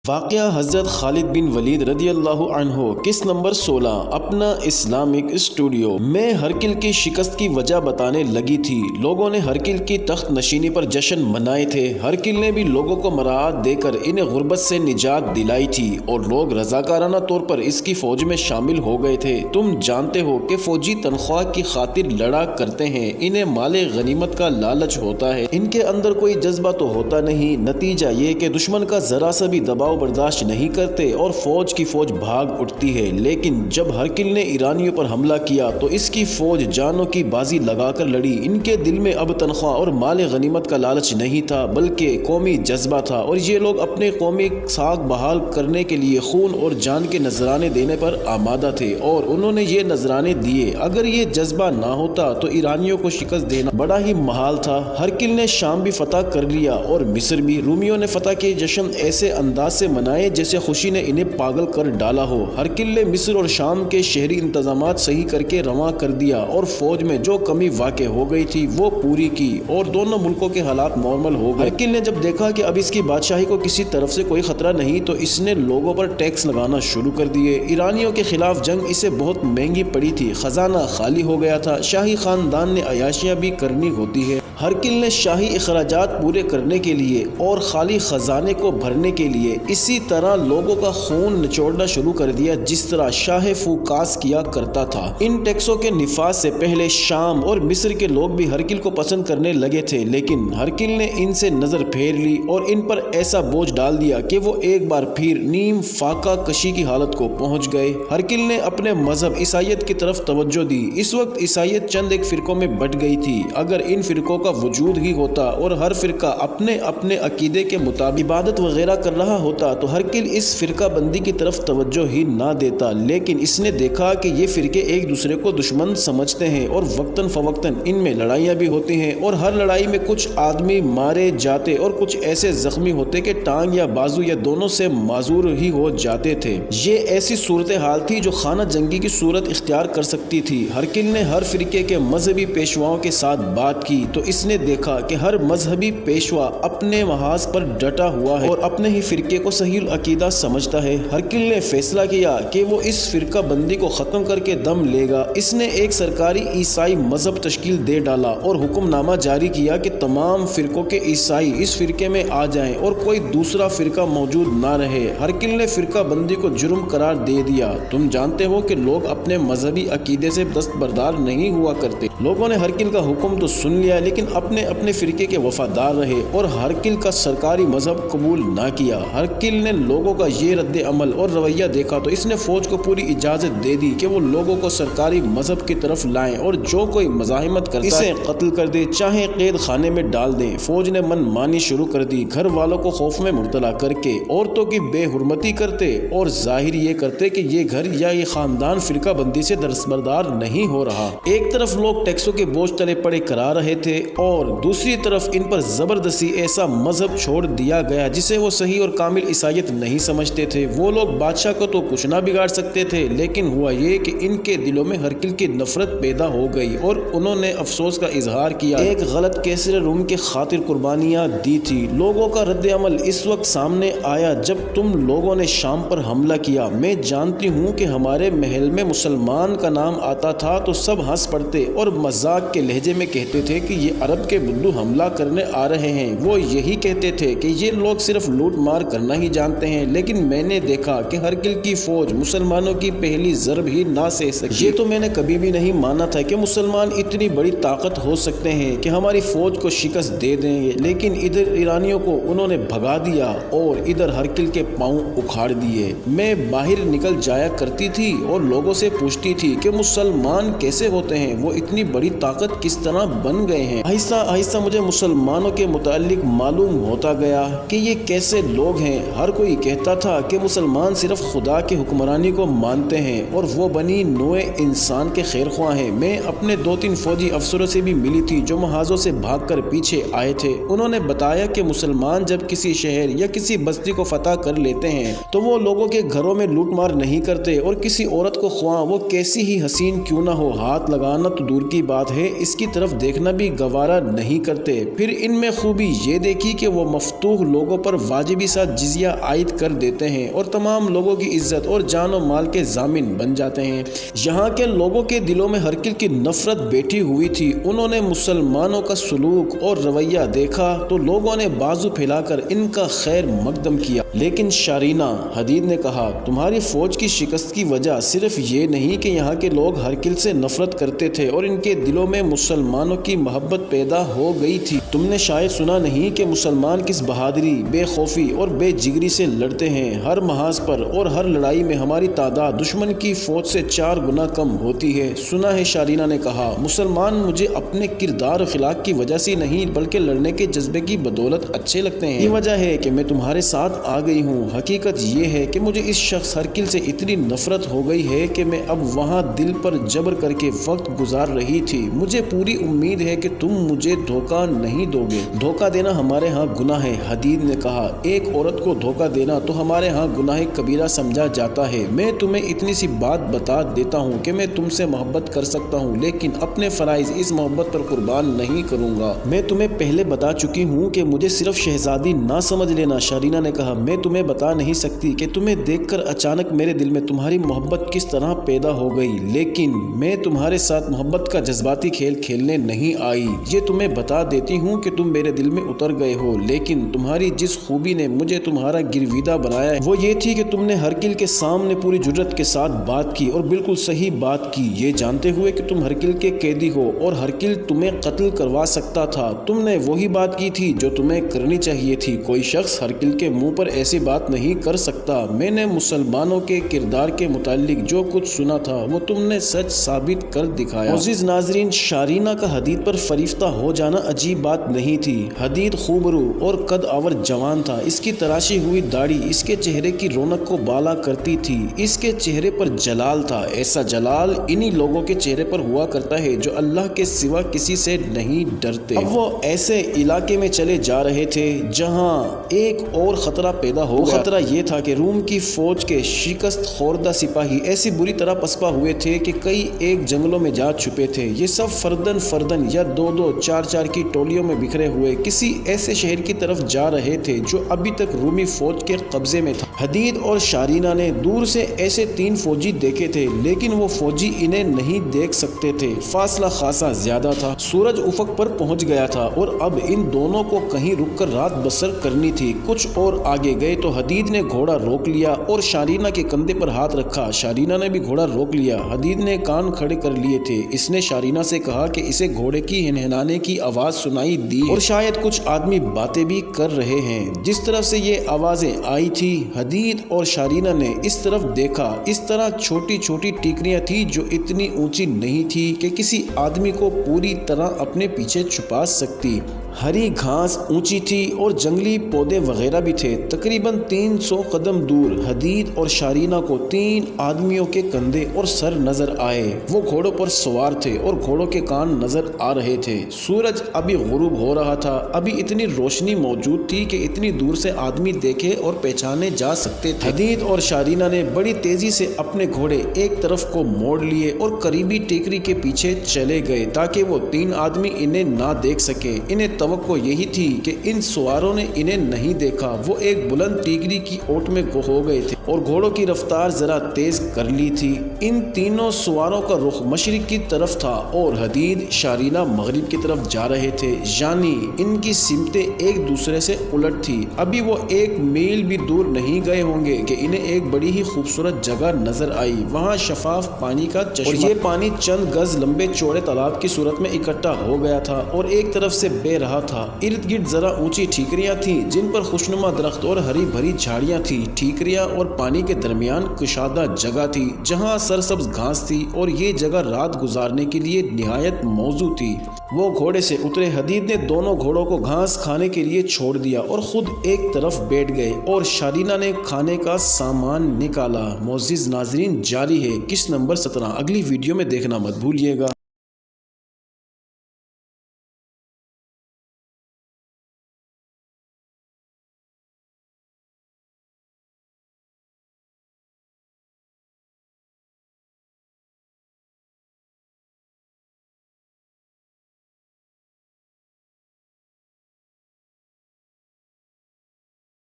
واقعہ حضرت خالد بن ولید رضی اللہ عنہ کس نمبر 16 اپنا اسلامک اسٹوڈیو میں ہرکل کی شکست کی وجہ بتانے لگی تھی۔ لوگوں نے ہرکل کی تخت نشینی پر جشن منائے تھے۔ ہرکل نے بھی لوگوں کو مراعات دے کر انہیں غربت سے نجات دلائی تھی اور لوگ رضاکارانہ طور پر اس کی فوج میں شامل ہو گئے تھے۔ تم جانتے ہو کہ فوجی تنخواہ کی خاطر لڑا کرتے ہیں، انہیں مال غنیمت کا لالچ ہوتا ہے، ان کے اندر کوئی جذبہ تو ہوتا نہیں۔ نتیجہ یہ کہ دشمن کا ذرا سا بھی دباؤ برداشت نہیں کرتے اور فوج کی فوج بھاگ اٹھتی ہے۔ لیکن جب ہرکل نے ایرانیوں پر حملہ کیا تو اس کی فوج جانوں کی بازی لگا کر لڑی۔ ان کے دل میں اب تنخواہ اور مال غنیمت کا لالچ نہیں تھا بلکہ قومی جذبہ تھا، اور یہ لوگ اپنے قومی ساکھ بحال کرنے کے لیے خون اور جان کے نذرانے دینے پر آمادہ تھے، اور انہوں نے یہ نذرانے دیے۔ اگر یہ جذبہ نہ ہوتا تو ایرانیوں کو شکست دینا بڑا ہی محال تھا۔ ہرکل نے شام بھی فتح کر لیا اور مصر بھی۔ رومیوں نے فتح کے جشن ایسے انداز سے منائے جیسے خوشی نے انہیں پاگل کر ڈالا ہو۔ ہرکل نے مصر اور شام کے شہری انتظامات صحیح کر کے رواں کر دیا اور فوج میں جو کمی واقع ہو گئی تھی وہ پوری کی، اور دونوں ملکوں کے حالات نارمل ہو گئے۔ ہرکل نے جب دیکھا کہ اب اس کی بادشاہی کو کسی طرف سے کوئی خطرہ نہیں تو اس نے لوگوں پر ٹیکس لگانا شروع کر دیے۔ ایرانیوں کے خلاف جنگ اسے بہت مہنگی پڑی تھی، خزانہ خالی ہو گیا تھا، شاہی خاندان نے عیاشیاں بھی کرنی ہوتی ہے۔ ہرکل نے شاہی اخراجات پورے کرنے کے لیے اور خالی خزانے کو بھرنے کے لیے اسی طرح لوگوں کا خون نچوڑنا شروع کر دیا جس طرح شاہ فوکاس کیا کرتا تھا۔ ان ٹیکسوں کے نفاذ سے پہلے شام اور مصر کے لوگ بھی ہرکل کو پسند کرنے لگے تھے، لیکن ہرکل نے ان سے نظر پھیر لی اور ان پر ایسا بوجھ ڈال دیا کہ وہ ایک بار پھر نیم فاقہ کشی کی حالت کو پہنچ گئے۔ ہرکل نے اپنے مذہب عیسائیت کی طرف توجہ دی۔ اس وقت عیسائیت چند ایک فرقوں میں بٹ گئی تھی۔ اگر ان فرقوں کا وجود ہی ہوتا اور ہر فرقہ اپنے اپنے عقیدے کے مطابق عبادت وغیرہ کر رہا ہوتا تو ہرکل اس فرقہ بندی کی طرف توجہ ہی نہ دیتا، لیکن اس نے دیکھا کہ یہ فرقے ایک دوسرے کو دشمن سمجھتے ہیں اور وقتاً فوقتاً ان میں لڑائیاں بھی ہوتی ہیں، اور ہر لڑائی میں کچھ آدمی مارے جاتے اور کچھ ایسے زخمی ہوتے کہ ٹانگ یا بازو یا دونوں سے معذور ہی ہو جاتے تھے۔ یہ ایسی صورتحال تھی جو خانہ جنگی کی صورت اختیار کر سکتی تھی۔ ہرکل نے ہر فرقے کے مذہبی پیشواؤں کے ساتھ بات کی تو اس نے دیکھا کہ ہر مذہبی پیشوا اپنے محاذ پر ڈٹا ہوا ہے اور اپنے ہی فرقے کو صحیح العقیدہ سمجھتا ہے۔ ہرکل نے فیصلہ کیا کہ وہ اس فرقہ بندی کو ختم کر کے دم لے گا۔ اس نے ایک سرکاری عیسائی مذہب تشکیل دے ڈالا اور حکم نامہ جاری کیا کہ تمام فرقوں کے عیسائی اس فرقے میں آ جائیں اور کوئی دوسرا فرقہ موجود نہ رہے۔ ہرکل نے فرقہ بندی کو جرم قرار دے دیا۔ تم جانتے ہو کہ لوگ اپنے مذہبی عقیدے سے دستبردار نہیں ہوا کرتے۔ لوگوں نے ہرکل کا حکم تو سن لیا لیکن اپنے اپنے فرقے کے وفادار رہے اور ہرکل کا سرکاری مذہب قبول نہ کیا۔ ہرکل نے لوگوں کا یہ رد عمل اور رویہ دیکھا تو اس نے فوج کو پوری اجازت دے دی کہ وہ لوگوں کو سرکاری مذہب کی طرف لائیں اور جو کوئی مزاحمت کرتا اسے قتل کر دے، چاہے قید خانے میں ڈال دیں۔ فوج نے من مانی شروع کر دی، گھر والوں کو خوف میں مبتلا کر کے عورتوں کی بے حرمتی کرتے اور ظاہر یہ کرتے کہ یہ گھر یا یہ خاندان فرقہ بندی سے دستبردار نہیں ہو رہا۔ ایک طرف لوگ ٹیکسوں کے بوجھ تلے پڑے کرا رہے تھے اور دوسری طرف ان پر زبردستی ایسا مذہب چھوڑ دیا گیا جسے وہ صحیح اور کامل عیسائیت نہیں سمجھتے تھے۔ وہ لوگ بادشاہ کو تو کچھ نہ بگاڑ سکتے تھے، لیکن ہوا یہ کہ ان کے دلوں میں ہرکل کی نفرت پیدا ہو گئی اور انہوں نے افسوس کا اظہار کیا۔ ایک غلط کیسر روم کے خاطر قربانیاں دی تھی۔ لوگوں کا رد عمل اس وقت سامنے آیا جب تم لوگوں نے شام پر حملہ کیا۔ میں جانتی ہوں کہ ہمارے محل میں مسلمان کا نام آتا تھا تو سب ہنس پڑتے اور مذاق کے لہجے میں کہتے تھے کہ یہ عرب کے بدو حملہ کرنے آ رہے ہیں۔ وہ یہی کہتے تھے کہ یہ لوگ صرف لوٹ مار کرنا ہی جانتے ہیں، لیکن میں نے دیکھا کہ ہرکل کی فوج مسلمانوں کی پہلی ضرب ہی نہ سہ سکی۔ یہ تو میں نے کبھی بھی نہیں مانا تھا کہ مسلمان اتنی بڑی طاقت ہو سکتے ہیں کہ ہماری فوج کو شکست دے دیں گے، لیکن ادھر ایرانیوں کو انہوں نے بھگا دیا اور ادھر ہرکل کے پاؤں اکھاڑ دیے۔ میں باہر نکل جایا کرتی تھی اور لوگوں سے پوچھتی تھی کہ مسلمان کیسے ہوتے ہیں، وہ اتنی بڑی طاقت کس طرح بن گئے ہیں۔ آہستہ آہستہ مجھے مسلمانوں کے متعلق معلوم ہوتا گیا کہ یہ کیسے لوگ ہیں۔ ہر کوئی کہتا تھا کہ مسلمان صرف خدا کی حکمرانی کو مانتے ہیں اور وہ بنی نوع انسان کے خیر خواہ ہیں۔ میں اپنے 2-3 فوجی افسروں سے بھی ملی تھی جو محاذوں سے بھاگ کر پیچھے آئے تھے۔ انہوں نے بتایا کہ مسلمان جب کسی شہر یا کسی بستی کو فتح کر لیتے ہیں تو وہ لوگوں کے گھروں میں لوٹ مار نہیں کرتے اور کسی عورت کو خواہ وہ کیسی ہی حسین کیوں نہ ہو ہاتھ لگانا تو دور کی بات ہے، اس کی طرف دیکھنا بھی گوارا دوبارہ نہیں کرتے۔ پھر ان میں خوبی یہ دیکھی کہ وہ مفتوح لوگوں پر واجبی سا جزیہ عائد کر دیتے ہیں اور تمام لوگوں کی عزت اور جان و مال کے ضامن بن جاتے ہیں۔ یہاں کے لوگوں کے دلوں میں ہرقل کی نفرت بیٹھی ہوئی تھی۔ انہوں نے مسلمانوں کا سلوک اور رویہ دیکھا تو لوگوں نے بازو پھیلا کر ان کا خیر مقدم کیا۔ لیکن شارینہ، حدید نے کہا، تمہاری فوج کی شکست کی وجہ صرف یہ نہیں کہ یہاں کے لوگ ہرقل سے نفرت کرتے تھے اور ان کے دلوں میں مسلمانوں کی محبت پیدا ہو گئی تھی۔ تم نے شاید سنا نہیں کہ مسلمان کس بہادری، بے خوفی اور بے جگری سے لڑتے ہیں۔ ہر محاذ پر اور ہر لڑائی میں ہماری تعداد دشمن کی فوج سے 4 گنا کم ہوتی ہے۔ سنا ہے، شارینہ نے کہا، مسلمان مجھے اپنے کردار اخلاق کی وجہ سے نہیں بلکہ لڑنے کے جذبے کی بدولت اچھے لگتے ہیں۔ یہ وجہ ہے کہ میں تمہارے ساتھ آ گئی ہوں۔ حقیقت یہ ہے کہ مجھے اس شخص ہرقل سے اتنی نفرت ہو گئی ہے کہ میں اب وہاں دل پر جبر کر کے وقت گزار رہی تھی۔ مجھے پوری امید ہے کہ تم مجھے دھوکہ نہیں دو گے۔ دھوکہ دینا ہمارے ہاں گناہ ہے، حدید نے کہا۔ ایک عورت کو دھوکہ دینا تو ہمارے ہاں گناہ کبیرہ سمجھا جاتا ہے۔ میں تمہیں اتنی سی بات بتا دیتا ہوں کہ میں تم سے محبت کر سکتا ہوں لیکن اپنے فرائض اس محبت پر قربان نہیں کروں گا۔ میں تمہیں پہلے بتا چکی ہوں کہ مجھے صرف شہزادی نہ سمجھ لینا، شارینہ نے کہا۔ میں تمہیں بتا نہیں سکتی کہ تمہیں دیکھ کر اچانک میرے دل میں تمہاری محبت کس طرح پیدا ہو گئی، لیکن میں تمہارے ساتھ محبت کا جذباتی کھیل کھیلنے نہیں آئی۔ یہ تمہیں بتا دیتی ہوں کہ تم میرے دل میں اتر گئے ہو، لیکن تمہاری جس خوبی نے مجھے تمہارا گرویدہ بنایا ہے وہ یہ تھی کہ تم نے ہرقل کے سامنے پوری جرت کے ساتھ بات کی اور بالکل صحیح بات کی، یہ جانتے ہوئے کہ تم ہرقل کے قیدی ہو اور ہرقل تمہیں قتل کروا سکتا تھا۔ تم نے وہی بات کی تھی جو تمہیں کرنی چاہیے تھی۔ کوئی شخص ہرقل کے منہ پر ایسی بات نہیں کر سکتا۔ میں نے مسلمانوں کے کردار کے متعلق جو کچھ سنا تھا وہ تم نے سچ ثابت کر دکھایا۔ عزیز ناظرین، شارینہ کا حدید پر فریفتہ ہو جانا عجیب بات نہیں تھی۔ حدید خوبرو اور قد آور جوان تھا۔ اس کی تراشی ہوئی داڑھی اس کے چہرے کی رونق کو بالا کرتی تھی۔ اس کے چہرے پر جلال تھا۔ ایسا جلال انہی لوگوں کے چہرے پر ہوا کرتا ہے جو اللہ کے سوا کسی سے نہیں ڈرتے۔ اب وہ ایسے علاقے میں چلے جا رہے تھے جہاں ایک اور خطرہ پیدا ہو گیا۔ خطرہ یہ تھا کہ روم کی فوج کے شکست خوردہ سپاہی ایسی بری طرح پسپا ہوئے تھے کہ کئی ایک جنگلوں میں جا چھپے تھے۔ یہ سب فردن فردن یا 2-2 4-4 کی ٹولیوں میں بکھرے ہوئے کسی ایسے شہر کی طرف جا رہے تھے جو ابھی تک رومی فوج کے قبضے میں تھا۔ حدید اور شارینہ نے دور سے ایسے 3 فوجی دیکھے تھے لیکن وہ فوجی انہیں نہیں دیکھ سکتے تھے۔ فاصلہ خاصا زیادہ تھا۔ سورج افق پر پہنچ گیا تھا اور اب ان دونوں کو کہیں رک کر رات بسر کرنی تھی۔ کچھ اور آگے گئے تو حدید نے گھوڑا روک لیا اور شارینہ کے کندھے پر ہاتھ رکھا۔ شارینہ نے بھی گھوڑا روک لیا۔ حدید نے کان کھڑے کر لیے تھے۔ اس نے شارینہ سے کہا کہ اسے گھوڑے کی ہنہنانے کی آواز سنائی دی اور شاید کچھ آدمی باتیں بھی کر رہے ہیں۔ جس طرف سے یہ آوازیں آئی تھی حدید اور شارینہ نے اس طرف دیکھا۔ اس طرح چھوٹی چھوٹی ٹیکریاں تھی جو اتنی اونچی نہیں تھی کہ کسی آدمی کو پوری طرح اپنے پیچھے چھپا سکتی۔ ہری گھاس اونچی تھی اور جنگلی پودے وغیرہ بھی تھے۔ تقریباً 300 قدم دور حدید اور شارینہ کو 3 آدمیوں کے کندھے اور سر نظر آئے۔ وہ گھوڑوں پر سوار تھے اور گھوڑوں کے کان نظر آ رہے تھے۔ سورج ابھی غروب ہو رہا تھا۔ ابھی اتنی روشنی موجود تھی کہ اتنی دور سے آدمی دیکھے اور پہچانے جا سکتے تھے۔ حدید اور شارینہ نے بڑی تیزی سے اپنے گھوڑے ایک طرف کو موڑ لیے اور قریبی ٹیکری کے پیچھے چلے گئے تاکہ وہ 3 آدمی انہیں نہ دیکھ سکے۔ انہیں توقع یہی تھی کہ ان سواروں نے انہیں نہیں دیکھا۔ وہ ایک بلند ٹیکری کی اوٹ میں ہو گئے تھے اور گھوڑوں کی رفتار ذرا تیز کر لی تھی۔ ان تینوں سواروں کا رخ مشرق کی طرف تھا اور حدید شارینہ مغرب کی طرف جا رہے تھے، یعنی ان کی سمتیں ایک دوسرے سے الٹ تھی۔ ابھی وہ 1 میل بھی دور نہیں گئے ہوں گے کہ انہیں ایک بڑی ہی خوبصورت جگہ نظر آئی۔ وہاں شفاف پانی کا چشمہ اور یہ پانی چند گز لمبے چوڑے تالاب کی صورت میں اکٹھا ہو گیا تھا اور ایک طرف سے بہہ رہا تھا۔ ارد گرد ذرا اونچی ٹھیکریاں تھیں جن پر خوشنما درخت اور ہری بھری جھاڑیاں تھیں۔ ٹھیکریاں اور پانی کے درمیان کشادہ جگہ تھی جہاں سرسبز گھاس تھی اور یہ جگہ رات گزارنے کے لیے نہایت موزوں تھی۔ وہ گھوڑے سے اترے۔ حدید نے دونوں گھوڑوں کو گھاس کھانے کے لیے چھوڑ دیا اور خود ایک طرف بیٹھ گئے اور شارینہ نے کھانے کا سامان نکالا۔ معزز ناظرین، جاری ہے قسط نمبر 17۔ اگلی ویڈیو میں دیکھنا مت بھولیے گا۔